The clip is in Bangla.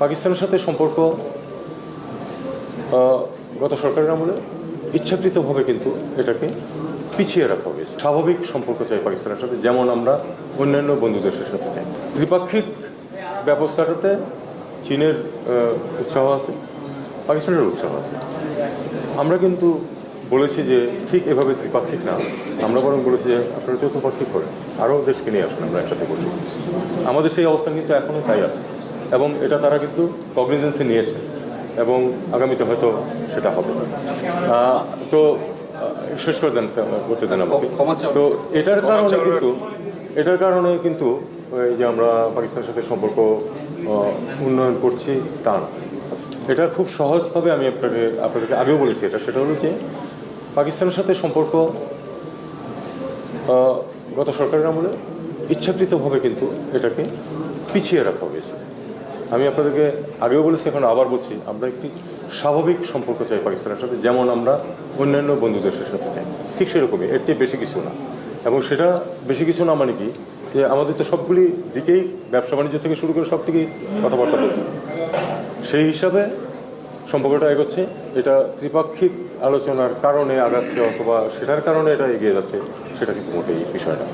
পাকিস্তানের সাথে সম্পর্ক গত সরকারের আমলে ইচ্ছাকৃতভাবে কিন্তু এটাকে পিছিয়ে রাখা হয়েছে। স্বাভাবিক সম্পর্ক চাই পাকিস্তানের সাথে, যেমন আমরা অন্যান্য বন্ধু দেশের সাথে চাই। দ্বিপাক্ষিক ব্যবস্থাটাতে চীনের উৎসাহ আছে, পাকিস্তানের উৎসাহ আছে। আমরা কিন্তু বলেছি যে ঠিক এভাবে ত্রিপাক্ষিক না, আমরা বরং বলেছি যে আপনারা চতুর্পাক্ষিক করেন, আরও দেশকে নিয়ে আসুন, আমরা একসাথে বসি। আমাদের সেই অবস্থান কিন্তু এখনও তাই আছে, এবং এটা তারা কিন্তু কগনিজেন্সে নিয়েছে, এবং আগামীতে হয়তো সেটা হবে। তো শেষ করে দেন, করতে দেন আমাকে। তো এটার কারণে কিন্তু এই যে আমরা পাকিস্তানের সাথে সম্পর্ক উন্নয়ন করছি তা না। এটা খুব সহজভাবে আমি আপনাদেরকে আগেও বলেছি, সেটা হলো যে পাকিস্তানের সাথে সম্পর্ক গত সরকারের আমলে ইচ্ছাকৃতভাবে কিন্তু এটাকে পিছিয়ে রাখা হয়েছে। আমি আপনাদেরকে আগেও বলেছি, এখন আবার বলছি, আমরা একটি স্বাভাবিক সম্পর্ক চাই পাকিস্তানের সাথে, যেমন আমরা অন্যান্য বন্ধু দেশের সাথে চাই, ঠিক সেরকমই, এর চেয়ে বেশি কিছু না। এবং সেটা বেশি কিছু না মানে কি, যে আমাদের তো সবগুলি দিকেই, ব্যবসা বাণিজ্য থেকে শুরু করে সব দিকেই কথাবার্তা বলতে, সেই হিসাবে সম্পর্কটা এগোচ্ছে। এটা ত্রিপাক্ষিক আলোচনার কারণে আগাচ্ছে অথবা সেটার কারণে এটা এগিয়ে যাচ্ছে, সেটা কিন্তু মোটেই বিষয় না।